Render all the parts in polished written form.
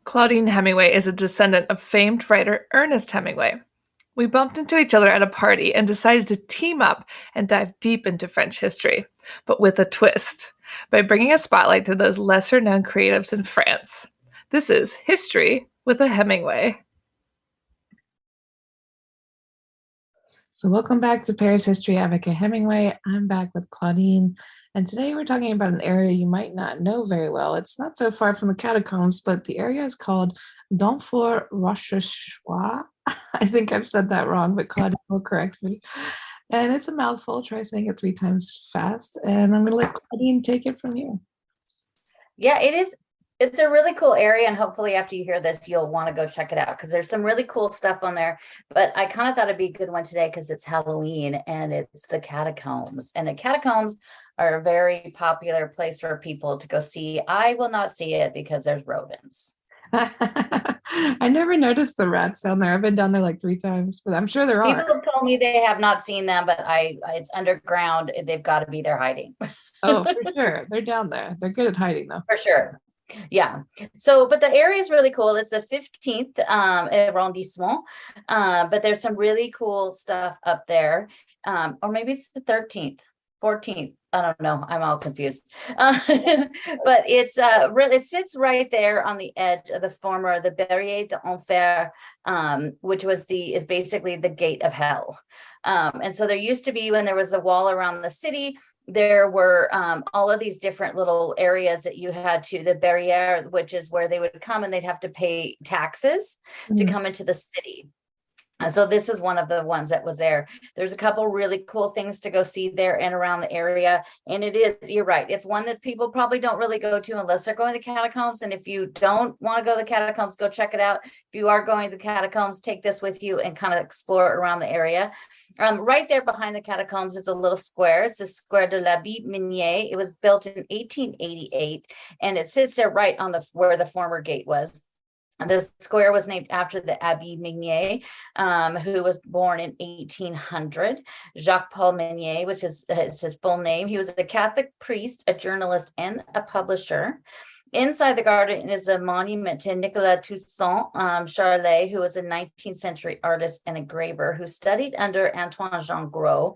Claudine Hemingway is a descendant of famed writer Ernest Hemingway. We bumped into each other at a party and decided to team up and dive deep into French history, but with a twist, by bringing a spotlight to those lesser known creatives in France. This is History with a Hemingway. So welcome back to Paris History, Avec, Hemingway. I'm back with Claudine, and today we're talking about an area you might not know very well. It's not so far from the catacombs, but the area is called Donfort Rochechouart. I think I've said that wrong, but Claudine will correct me. And it's a mouthful. Try saying it 3 times fast, and I'm going to let Claudine take it from here. Yeah, it is. It's a really cool area, and hopefully after you hear this, you'll want to go check it out because there's some really cool stuff on there. But I kind of thought it'd be a good one today because it's Halloween and it's the catacombs. And the catacombs are a very popular place for people to go see. I will not see it because there's rodents. I never noticed the rats down there. I've been down there like 3 times, but I'm sure there are. People have told me they have not seen them, but it's underground. They've got to be there hiding. Oh, for sure. They're down there. They're good at hiding, though. For sure. Yeah. So, but the area is really cool. It's the 15th arrondissement, but there's some really cool stuff up there. Or maybe it's the 13th, 14th. I don't know. I'm all confused. But it's it sits right there on the edge of the Barrière d'Enfer, which is basically the gate of hell. And so there used to be, when there was the wall around the city, there were all of these different little areas that you had the barrière, which is where they would come and they'd have to pay taxes to come into the city. And so this is one of the ones that was there. There's a couple really cool things to go see there and around the area. And you're right. It's one that people probably don't really go to unless they're going to the catacombs. And if you don't want to go to the catacombs, go check it out. If you are going to the catacombs, take this with you and kind of explore around the area. Right there behind the catacombs is a little square. It's the Square de l'Abbaye Minier. It was built in 1888, and it sits there right on where the former gate was. The square was named after the Abbé Minier, who was born in 1800. Jacques-Paul Minier was his full name. He was a Catholic priest, a journalist, and a publisher. Inside the garden is a monument to Nicolas Toussaint Charlet, who was a 19th century artist and engraver who studied under Antoine Jean Gros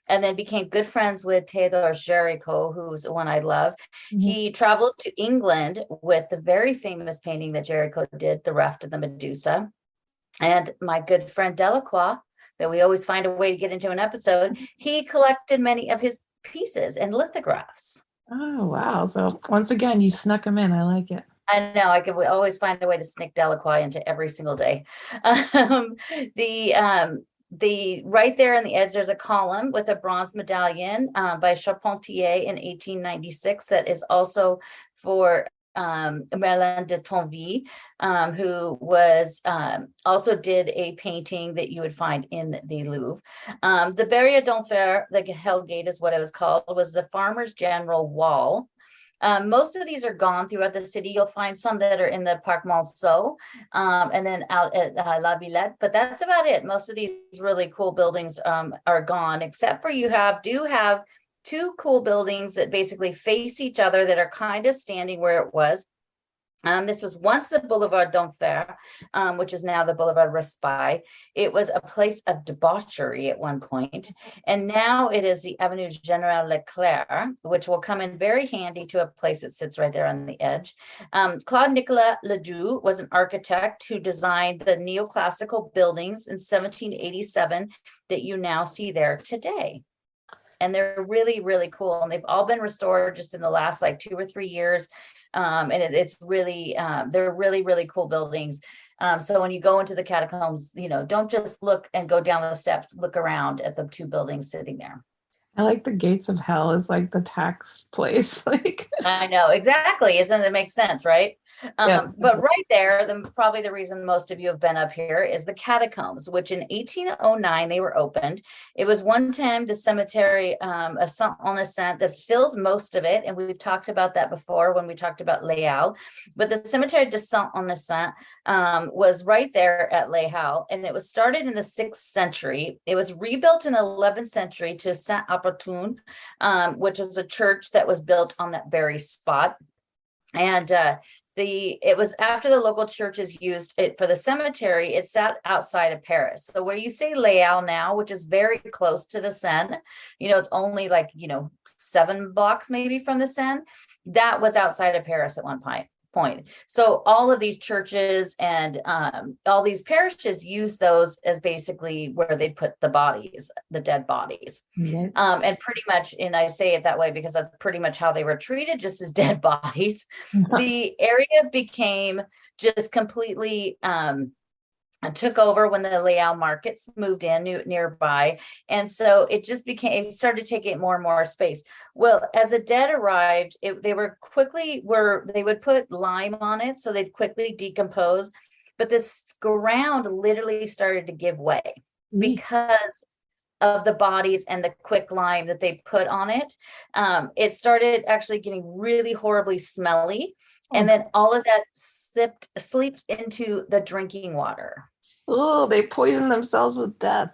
and then became good friends with Theodore Géricault, who's the one I love. Mm-hmm. He traveled to England with the very famous painting that Géricault did, The Raft of the Medusa. And my good friend Delacroix, that we always find a way to get into an episode, he collected many of his pieces and lithographs. Oh, wow. So once again, you snuck them in. I like it. I know. We always find a way to sneak Delacroix into every single day. The right there on the edge, there's a column with a bronze medallion by Charpentier in 1896 that is also for Merlin de Tonville, who was also did a painting that you would find in the Louvre. The Barrière d'Enfer, the Hell Gate is what it was called, was the Farmers General Wall. Most of these are gone throughout the city. You'll find some that are in the Parc Monceau, and then out at La Villette, but that's about it. Most of these really cool buildings are gone, except for you do have 2 cool buildings that basically face each other that are kind of standing where it was. This was once the Boulevard d'Enfer, which is now the Boulevard Raspail. It was a place of debauchery at one point, and now it is the Avenue General Leclerc, which will come in very handy to a place that sits right there on the edge. Claude Nicolas Ledoux was an architect who designed the neoclassical buildings in 1787 that you now see there today. And they're really, really cool. And they've all been restored just in the last 2 or 3 years. And it's really, they're really, really cool buildings. So when you go into the catacombs, don't just look and go down the steps, look around at the 2 buildings sitting there. I like the gates of hell is like the tax place. I know, exactly. It makes sense, right? Yeah. But right there, probably the reason most of you have been up here is the catacombs, which in 1809 they were opened. It was one time the cemetery of Saint-Innocent that filled most of it, and we've talked about that before when we talked about Les Halles. But the cemetery de Saint-Innocent was right there at Les Halles, and it was started in the 6th century. It was rebuilt in the 11th century to Saint-Opportun, which was a church that was built on that very spot. And it was after the local churches used it for the cemetery, it sat outside of Paris. So where you say Leal now, which is very close to the Seine, it's only like, 7 blocks maybe from the Seine, that was outside of Paris at one point. So all of these churches and all these parishes use those as basically where they put the bodies, the dead bodies. Mhm. And pretty much, and I say it that way because that's pretty much how they were treated, just as dead bodies. The area became just completely took over when the Leal markets moved in nearby. And so it started taking more and more space. Well, as the dead arrived, they would put lime on it so they'd quickly decompose. But this ground literally started to give way because of the bodies and the quick lime that they put on it. It started actually getting really horribly smelly. And then all of that seeped into the drinking water. Oh, they poison themselves with death.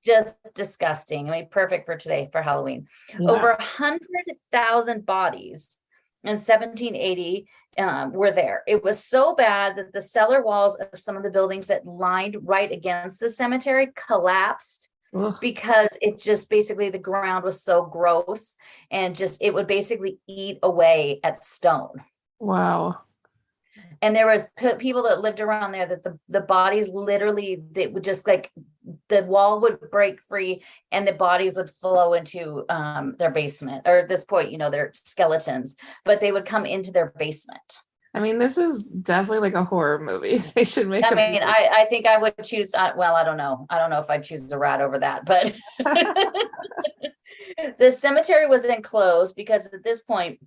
Just disgusting. I mean, perfect for today, for Halloween. Yeah. Over 100,000 bodies in 1780 were there. It was so bad that the cellar walls of some of the buildings that lined right against the cemetery collapsed. Ugh. Because it just basically, the ground was so gross, and just it would basically eat away at stone. Wow. And there was people that lived around there that the bodies literally, they would just like, the wall would break free and the bodies would flow into their basement, or at this point, their skeletons, but they would come into their basement. I mean, this is definitely like a horror movie. They should make I think I would choose, well, I don't know if I'd choose the rat over that, but the cemetery was enclosed because at this point,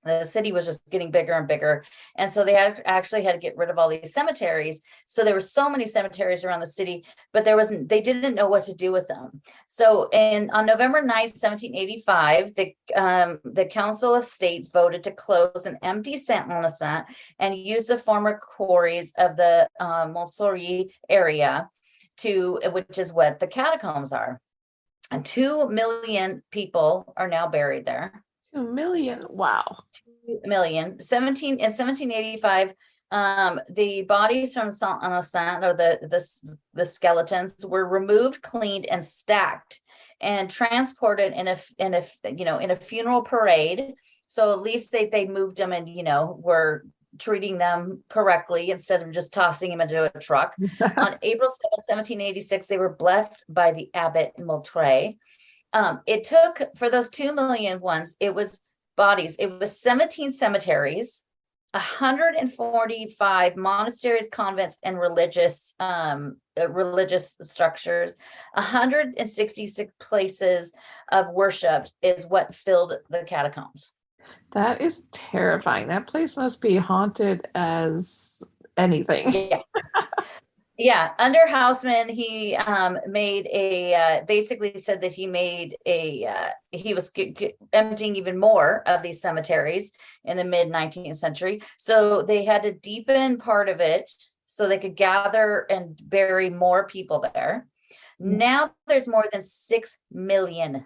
the city was just getting bigger and bigger. And so they actually had to get rid of all these cemeteries. So there were so many cemeteries around the city, but they didn't know what to do with them. So on November 9th, 1785, the Council of State voted to close an empty Saint-Innocent and use the former quarries of the Montsouris area which is what the catacombs are. And 2 million people are now buried there. 2 million. Wow. 2 million. In 1785, the bodies from Saint-Innocent, or the skeletons, were removed, cleaned, and stacked, and transported in a funeral parade. So at least they moved them and were treating them correctly instead of just tossing them into a truck. On April 7th, 1786, they were blessed by the abbot Moultrie. It took, for those 2 million ones, it was bodies. It was 17 cemeteries, 145 monasteries, convents, and religious structures. 166 places of worship is what filled the catacombs. That is terrifying. That place must be haunted as anything. Yeah. Yeah, under Haussmann, he basically said that he was emptying even more of these cemeteries in the mid 19th century. So they had to deepen part of it so they could gather and bury more people there. Now there's more than 6 million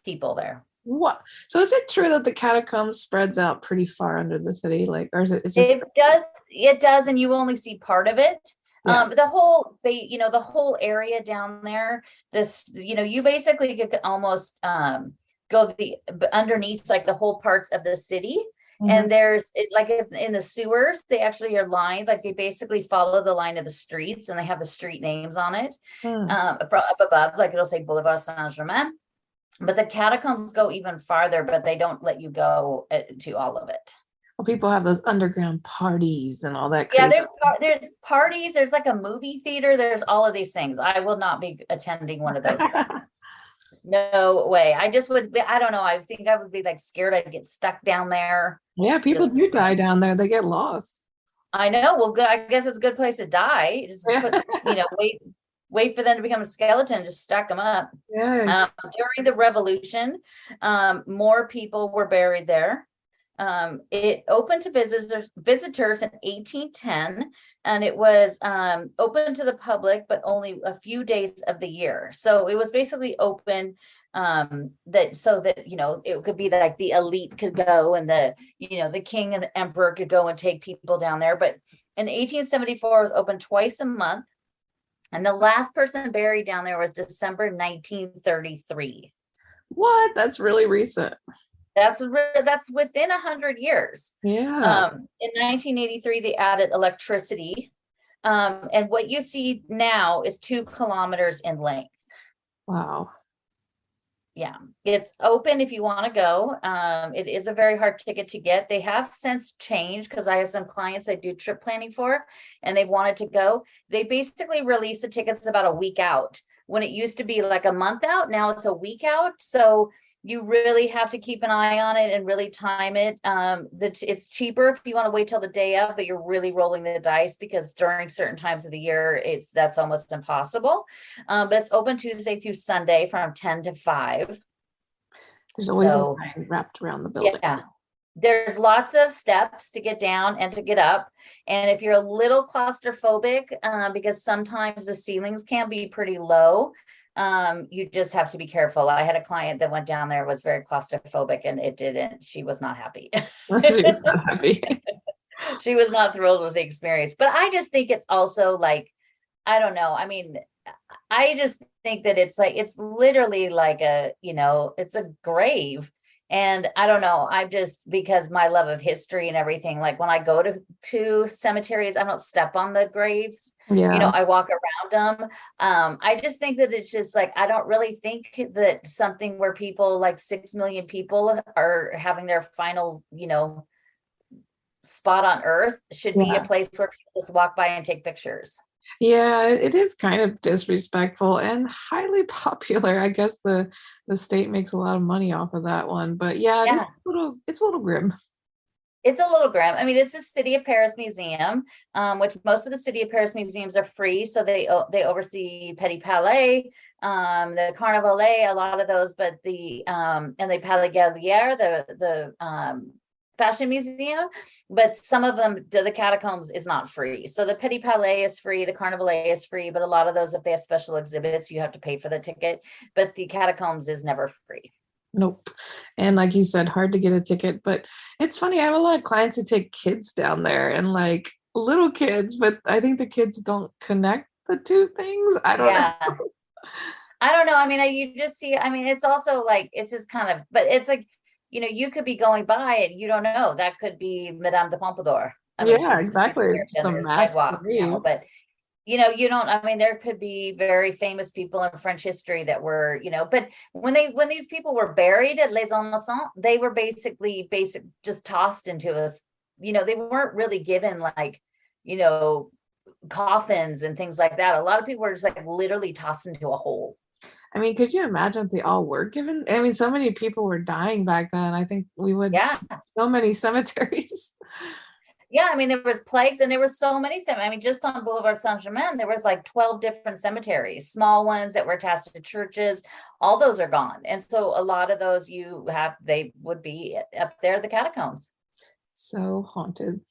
people there. What? So is it true that the catacombs spreads out pretty far under the city? Or is it just... It does, and you only see part of it. Yeah. The whole area down there, you basically could almost go underneath like the whole parts of the city. Mm-hmm. And there's in the sewers, they actually are lined, like they basically follow the line of the streets, and they have the street names on it. Up above, like it'll say Boulevard Saint-Germain. But the catacombs go even farther, but they don't let you go to all of it. Well, people have those underground parties and all that. Yeah, there's parties. There's like a movie theater. There's all of these things. I will not be attending one of those things. No way. I just would. I don't know. I think I would be like scared I'd get stuck down there. Yeah, people do die down there. They get lost. I know. Well, good. I guess it's a good place to die. Just put, wait for them to become a skeleton, just stack them up. Yeah. During the Revolution, more people were buried there. It opened to visitors in 1810, and it was open to the public, but only a few days of the year. So it was basically open that so that, you know, it could be like the elite could go and the, you know, the king and the emperor could go and take people down there. But in 1874, it was open twice a month. And the last person buried down there was December 1933. What? That's really recent. That's within 100 years. Yeah. In 1983, they added electricity. And what you see now is 2 kilometers in length. Wow. Yeah, it's open if you want to go. It is a very hard ticket to get. They have since changed because I have some clients I do trip planning for, and they've wanted to go. They basically release the tickets about a week out. When it used to be like a month out, now it's a week out. So you really have to keep an eye on it and really time it. It's cheaper if you want to wait till the day of, but you're really rolling the dice because during certain times of the year, that's almost impossible. But it's open Tuesday through Sunday from 10 to 5. There's always a line wrapped around the building. Yeah. There's lots of steps to get down and to get up. And if you're a little claustrophobic, because sometimes the ceilings can be pretty low, you just have to be careful. I had a client that went down there, was very claustrophobic, and she was not happy. She was not happy. She was not thrilled with the experience. But I just think it's also like, I don't know. I mean, I just think that it's like, it's literally like it's a grave. And I don't know, I'm just, because my love of history and everything, like when I go to cemeteries, I don't step on the graves. Yeah. You know, I walk around them. I just think that it's just like, I don't really think that something where people, like 6 million people are having their final, you know, spot on earth should be a place where people just walk by and take pictures. Yeah, it is kind of disrespectful and highly popular. I guess the state makes a lot of money off of that one, but yeah, it's a little grim. It's a little grim. I mean, it's a City of Paris museum, which most of the City of Paris museums are free. So they oversee Petit Palais, the Carnavalet, a lot of those, but and the Palais Gallier, the fashion museum, but some of them, the catacombs is not free. So the Petit Palais is free, the Carnavalet is free, but a lot of those, if they have special exhibits, you have to pay for the ticket, but the catacombs is never free. Nope. And like you said, hard to get a ticket, but it's funny. I have a lot of clients who take kids down there, and like little kids, but I think the kids don't connect the two things. I don't know. I don't know. I mean, you just see, I mean, it's also like, it's just kind of, but it's like, you know, you could be going by it, you don't know. That could be Madame de Pompadour. I mean, exactly. Just a sidewalk, you know, but you know, you don't, I mean, there could be very famous people in French history that were, you know, but when these people were buried at Les Innocents, they were basically just tossed into us, you know, they weren't really given like, you know, coffins and things like that. A lot of people were just like literally tossed into a hole. I mean, could you imagine if they all were given? I mean, so many people were dying back then. I think we would, so many cemeteries. Yeah, I mean, there was plagues and there were so many cemeteries. I mean, just on Boulevard Saint-Germain, there was like 12 different cemeteries, small ones that were attached to churches. All those are gone. And so a lot of those they would be up there, the catacombs. So haunted.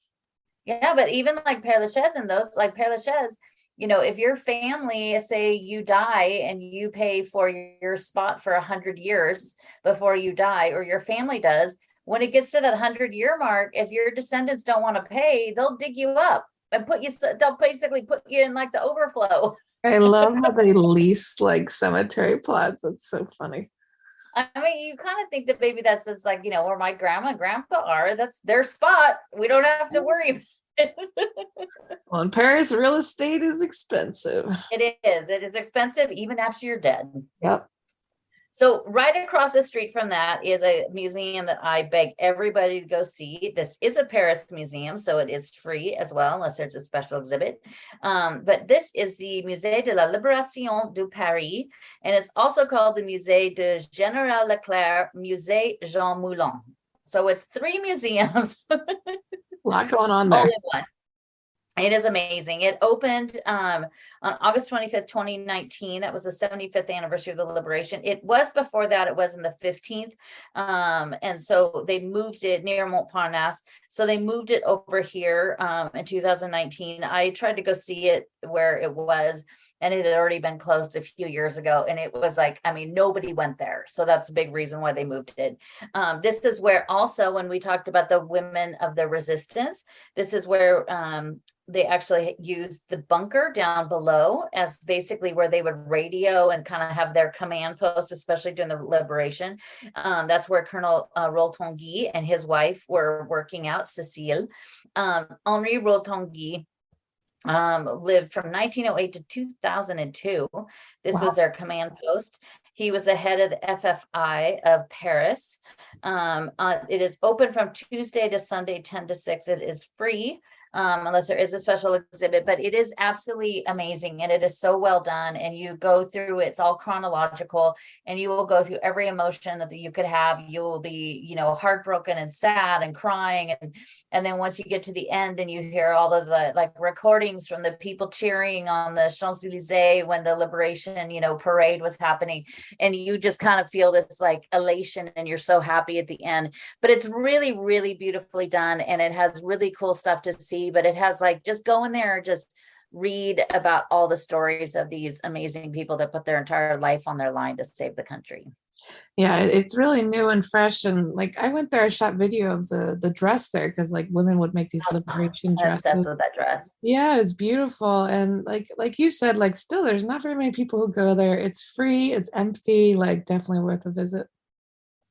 Yeah, but even like Père Lachaise and those, like Père Lachaise, you know, if your family, say you die and you pay for your spot for 100 years before you die, or your family does, when it gets to that 100-year mark, if your descendants don't want to pay, they'll dig you up and they'll basically put you in like the overflow. I love how they lease like cemetery plots. That's so funny. I mean, you kind of think that maybe that's just like, you know, where my grandma and grandpa are, that's their spot. We don't have to worry. Well, in Paris, real estate is expensive. It is expensive even after you're dead. Yep. So right across the street from that is a museum that I beg everybody to go see. This is a Paris museum, so it is free as well, unless there's a special exhibit. But this is the Musée de la Libération de Paris, and it's also called the Musée de Général Leclerc, Musée Jean Moulin. So it's 3 museums. A lot going on there. All in one. It is amazing. It opened, on August 25th, 2019. That was the 75th anniversary of the liberation. It was before that, it was in the 15th. And so they moved it near Montparnasse. So they moved it over here in 2019. I tried to go see it where it was, and it had already been closed a few years ago. And it was like, I mean, nobody went there. So that's a big reason why they moved it. This is where also, when we talked about the women of the resistance, this is where they actually used the bunker down below as basically where they would radio and kind of have their command post, especially during the liberation. That's where Colonel Roltonguy and his wife were working out, Cécile. Henri Roltonguy lived from 1908 to 2002. This was their command post. He was the head of the FFI of Paris. It is open from Tuesday to Sunday, 10 to 6. It is free. Unless there is a special exhibit, but it is absolutely amazing, and it is so well done. And you go through, it's all chronological, and you will go through every emotion that you could have. You will be, you know, heartbroken and sad and crying, and then once you get to the end, and you hear all of the like recordings from the people cheering on the Champs-Élysées when the liberation, you know, parade was happening, and you just kind of feel this like elation, and you're so happy at the end. But it's really, really beautifully done, and it has really cool stuff to see. But it has like, just go in there, just read about all the stories of these amazing people that put their entire life on their line to save the country. Yeah, it's really new and fresh. And like, I went there, I shot video of the dress there, because like women would make these liberation I'm obsessed dresses. with that dress. Yeah, it's beautiful. And like you said, like still there's not very many people who go there. It's free, it's empty, like definitely worth a visit.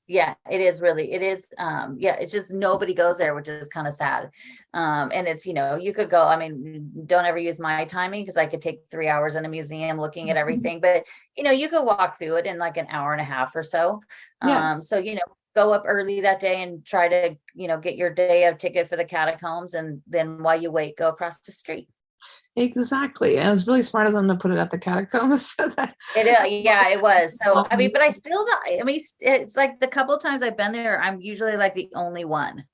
Yeah, it is really, it is. Yeah, it's just nobody goes there, which is kind of sad. And it's, you know, you could go, I mean, don't ever use my timing, because I could take 3 hours in a museum looking at everything, but you know, you could walk through it in like an hour and a half or so. Yeah. So, you know, go up early that day and try to, you know, get your day of ticket for the catacombs. And then while you wait, go across the street. Exactly. And it was really smart of them to put it at the catacombs. So that Yeah, it was. So, I mean, but I still, I mean, it's like the couple times I've been there, I'm usually like the only one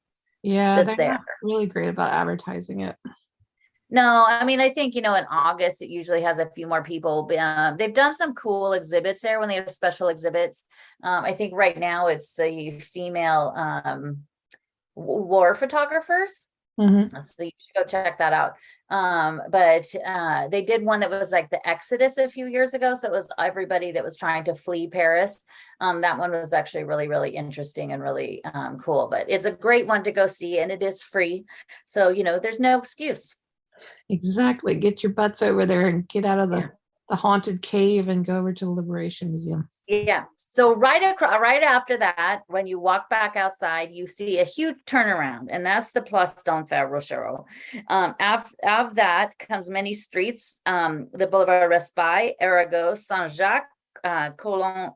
yeah, that's they're there. not really great about advertising it. No, I mean, I think, you know, in August, it usually has a few more people. They've done some cool exhibits there when they have special exhibits. I think right now it's the female war photographers. Mm-hmm. So you should go check that out. But they did one that was like the Exodus a few years ago. So it was everybody that was trying to flee Paris. That one was actually really, really interesting and really cool. But it's a great one to go see, and it is free. So, you know, there's no excuse. Exactly. Get your butts over there and get out of the haunted cave and go over to the Liberation Museum. Yeah. So right after that, when you walk back outside, you see a huge turnaround, and that's the Place d'Enfer Rochereau. After that comes many streets, the Boulevard Raspail, Arago, Saint-Jacques, Colon,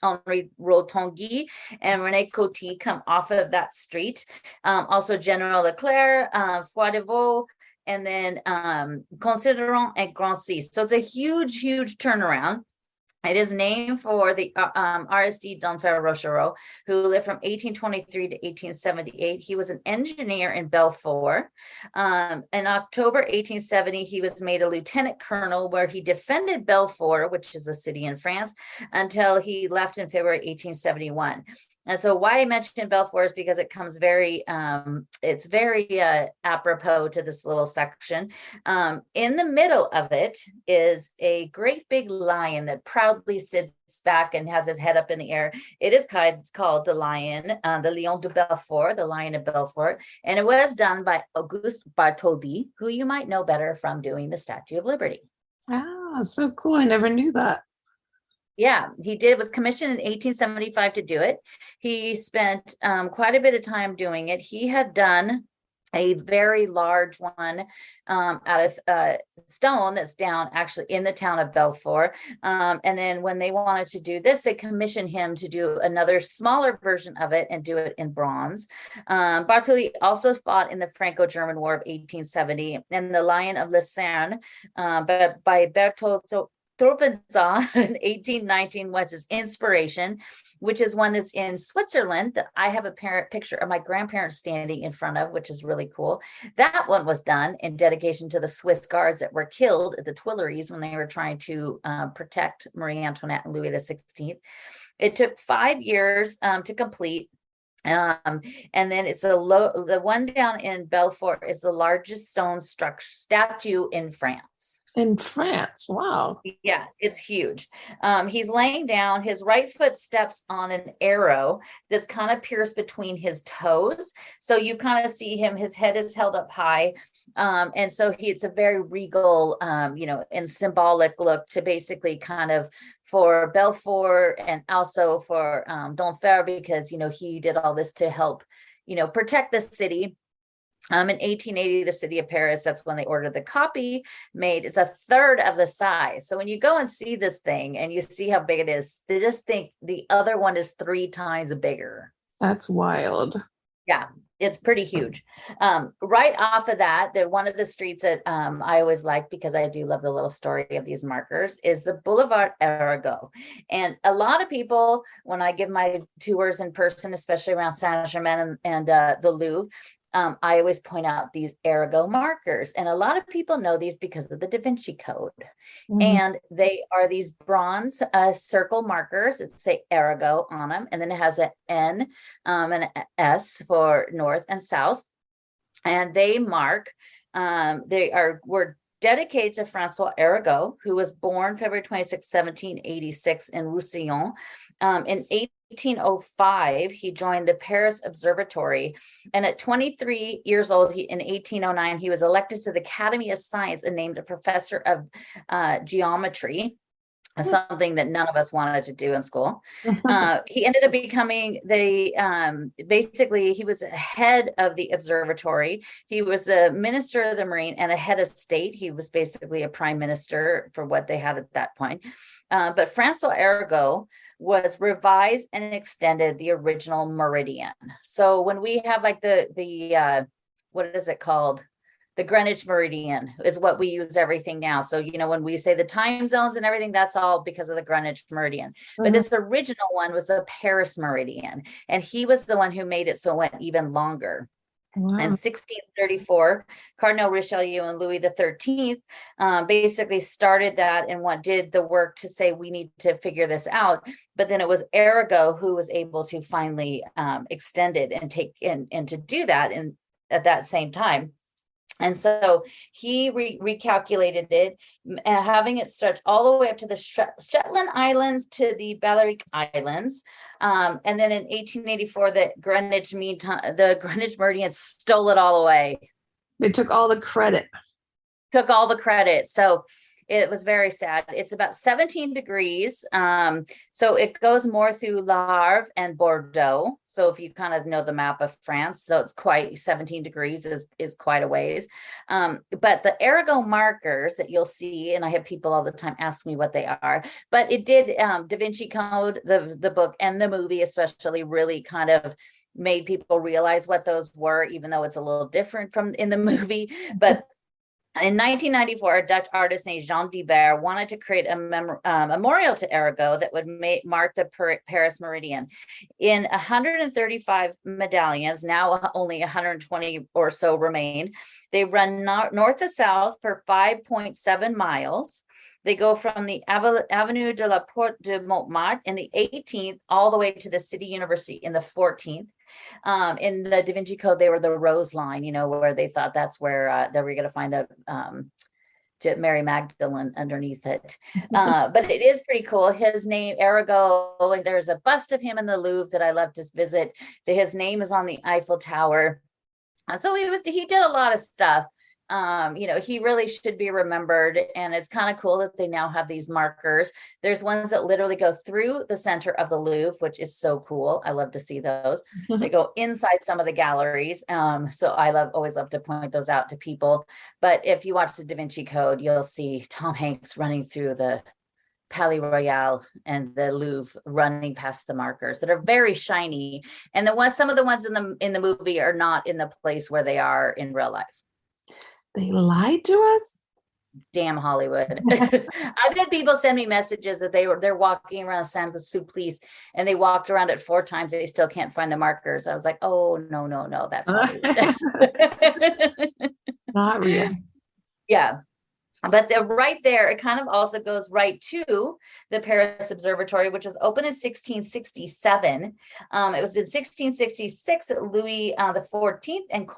Henri Roltonguy, and René Coty come off of that street. Also General Leclerc, Foy de Vaux, and then Considerant and Grancy. So it's a huge, huge turnaround. It is named for the RSD d'Enfer Rochereau, who lived from 1823 to 1878. He was an engineer in Belfort. In October 1870, he was made a lieutenant colonel, where he defended Belfort, which is a city in France, until he left in February 1871. And so why I mentioned Belfort is because it comes it's very apropos to this little section. In the middle of it is a great big lion that proudly sits back and has his head up in the air. It is called the lion, the Lion de Belfort, the Lion of Belfort. And it was done by Auguste Bartholdi, who you might know better from doing the Statue of Liberty. Ah, so cool. I never knew that. Yeah, he was commissioned in 1875 to do it. He spent quite a bit of time doing it. He had done a very large one out of stone that's down actually in the town of Belfort. And then when they wanted to do this, they commissioned him to do another smaller version of it and do it in bronze. Bartholdi also fought in the Franco-German War of 1870, and the Lion of Lucerne by Bertoldo Tropenzon in 1819 was his inspiration, which is one that's in Switzerland that I have a picture of my grandparents standing in front of, which is really cool. That one was done in dedication to the Swiss guards that were killed at the Tuileries when they were trying to protect Marie Antoinette and Louis XVI. It took 5 years to complete. And then it's the one down in Belfort is the largest stone statue in France. In France, wow. Yeah, it's huge. He's laying down, his right foot steps on an arrow that's kind of pierced between his toes. So you kind of see him, his head is held up high. And so it's a very regal, and symbolic look to basically kind of for Belfort and also for Denfert, because, he did all this to help, protect the city. In 1880, the city of Paris, that's when they ordered the copy made, is a third of the size. So when you go and see this thing and you see how big it is, they just think the other one is 3 times bigger. That's wild. Yeah, it's pretty huge. Right off of that, one of the streets that I always like, because I do love the little story of these markers, is the Boulevard Arago. And a lot of people, when I give my tours in person, especially around Saint-Germain and the Louvre, I always point out these Arago markers, and a lot of people know these because of the Da Vinci Code. And they are these bronze circle markers that say Arago on them, and then it has an N and an S for north and south, and they mark. Were dedicated to Francois Arago, who was born February 26, 1786 in Roussillon. In 1805, he joined the Paris Observatory. And at 23 years old, in 1809, he was elected to the Academy of Science and named a professor of geometry, something that none of us wanted to do in school. He ended up becoming basically, he was head of the observatory. He was a minister of the marine and a head of state. He was basically a prime minister for what they had at that point. But Francois Arago was revised and extended the original meridian. So when we have like the what is it called? The Greenwich Meridian is what we use everything now. So, when we say the time zones and everything, that's all because of the Greenwich Meridian. But this original one was the Paris Meridian. And he was the one who made it so it went even longer. Wow. In 1634, Cardinal Richelieu and Louis XIII basically started that and did the work to say we need to figure this out. But then it was Arago who was able to finally extend it and to do that at that same time. And so he recalculated it, having it stretch all the way up to the Shetland Islands to the Balearic Islands. And then in 1884, the Greenwich Meridian stole it all away. They took all the credit. So it was very sad. It's about 17 degrees. So it goes more through Le Havre and Bordeaux. So if you kind of know the map of France, so it's quite 17 degrees is quite a ways. But the Arago markers that you'll see, and I have people all the time ask me what they are, but it did Da Vinci Code, the book and the movie especially really kind of made people realize what those were, even though it's a little different from in the movie. But in 1994, a Dutch artist named Jean Dibert wanted to create a memorial to Arago that would mark the Paris Meridian. In 135 medallions, now only 120 or so remain. They run north to south for 5.7 miles. They go from the Avenue de la Porte de Montmartre in the 18th all the way to the City University in the 14th. In the Da Vinci Code, they were the Rose Line, where they thought that's where they were going to find Mary Magdalene underneath it. But it is pretty cool. His name, Arago, there's a bust of him in the Louvre that I love to visit. His name is on the Eiffel Tower. So he did a lot of stuff. He really should be remembered, and it's kind of cool that they now have these markers. There's ones that literally go through the center of the Louvre, which is so cool. I love to see those. They go inside some of the galleries. So I always love to point those out to people. But if you watch the Da Vinci Code, you'll see Tom Hanks running through the Palais Royal and the Louvre, running past the markers that are very shiny. And some of the ones in the movie are not in the place where they are in real life. They lied to us? Damn Hollywood. I've had people send me messages that they're walking around San Supplice and they walked around it 4 times. They still can't find the markers. I was like, oh, no, that's Hollywood. Not real. Yeah. But right there, it kind of also goes right to the Paris Observatory, which was opened in 1667. It was in 1666 that Louis the 14th and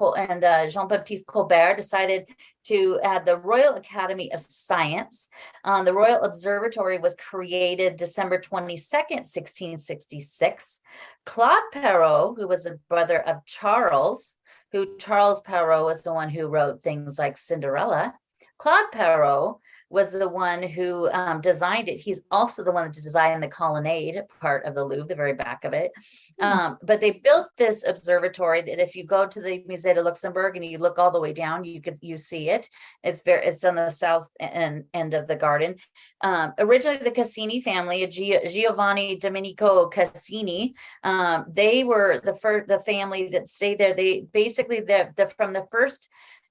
Jean-Baptiste Colbert decided to add the Royal Academy of Science. The Royal Observatory was created December 22nd, 1666. Claude Perrault, who was the brother of Charles Perrault was the one who wrote things like Cinderella. Claude Perrault was the one who designed it. He's also the one that designed the colonnade part of the Louvre, the very back of it. But they built this observatory that if you go to the Musée de Luxembourg and you look all the way down, you see it. It's on the south end of the garden. Originally, the Cassini family, Giovanni Domenico Cassini, they were the family that stayed there. They basically from the first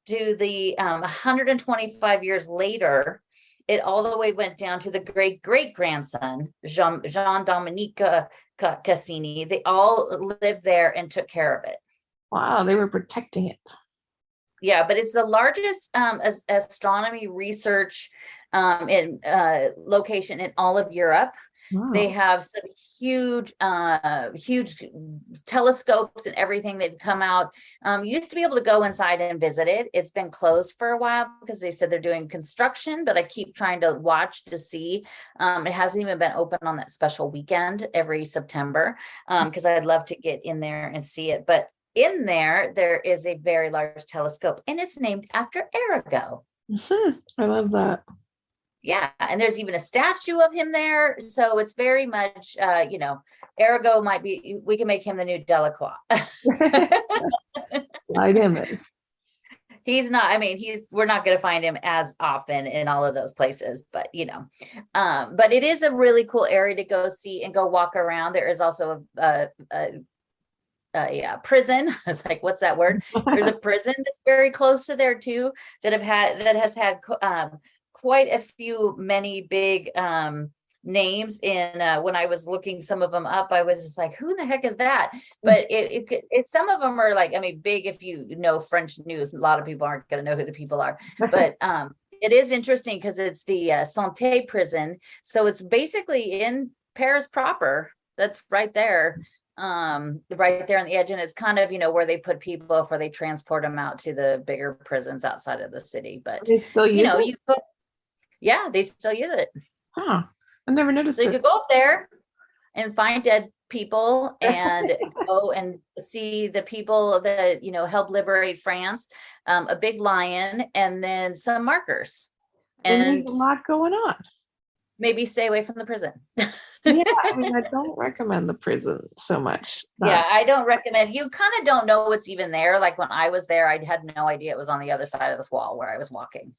to the 125 years later, it all the way went down to the great-great-grandson, Jean Dominique Cassini. They all lived there and took care of it. Wow, they were protecting it. Yeah, but it's the largest astronomy research location in all of Europe. Wow. They have some huge telescopes and everything that come out. Used to be able to go inside and visit it. It's been closed for a while because they said they're doing construction, but I keep trying to watch to see. It hasn't even been open on that special weekend every September because I'd love to get in there and see it. But in there is a very large telescope and it's named after Arago. I love that. Yeah, and there's even a statue of him there. So it's very much, Arago might be, we can make him the new Delacroix. Slide him in. He's not, we're not going to find him as often in all of those places, but but it is a really cool area to go see and go walk around. There is also a prison. I was like, what's that word? There's a prison that's very close to there too, that has had quite a few many big names in when I was looking some of them up. I was just like, who the heck is that? But it some of them are like, big. If you know French news, a lot of people aren't going to know who the people are, but it is interesting because it's the Santé prison, so it's basically in Paris proper. That's right there on the edge, and it's kind of where they put people before they transport them out to the bigger prisons outside of the city. But they still use it? Yeah, they still use it. Huh. I never noticed it. So you could go up there and find dead people and go and see the people that, helped liberate France, a big lion, and then some markers. And there's a lot going on. Maybe stay away from the prison. Yeah, I don't recommend the prison so much. Yeah, I don't recommend. You kind of don't know what's even there. Like when I was there, I had no idea it was on the other side of this wall where I was walking.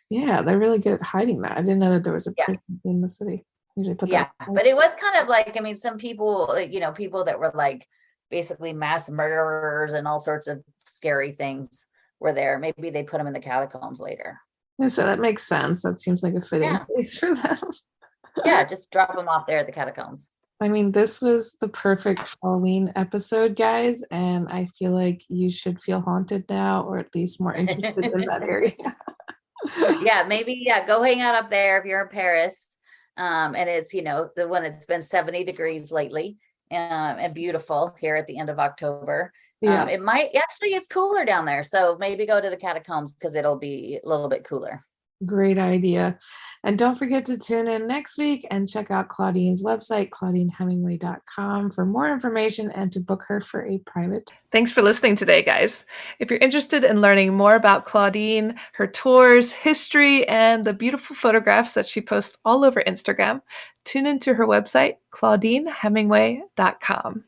Yeah, they're really good at hiding that. I didn't know that there was a prison in the city. But it was kind of like, some people, people that were like basically mass murderers and all sorts of scary things were there. Maybe they put them in the catacombs later. Yeah, so that makes sense. That seems like a fitting place for them. Yeah, just drop them off there at the catacombs. This was the perfect Halloween episode, guys, and I feel like you should feel haunted now, or at least more interested in that area. Yeah, maybe go hang out up there if you're in Paris. And it's the one it's been 70 degrees lately, and beautiful here at the end of October. Yeah. It might actually, it's cooler down there, so maybe go to the catacombs because it'll be a little bit cooler. Great idea. And don't forget to tune in next week and check out Claudine's website, claudinehemingway.com, for more information and to book her for a private. Thanks for listening today, guys. If you're interested in learning more about Claudine, her tours, history, and the beautiful photographs that she posts all over Instagram, tune into her website, claudinehemingway.com.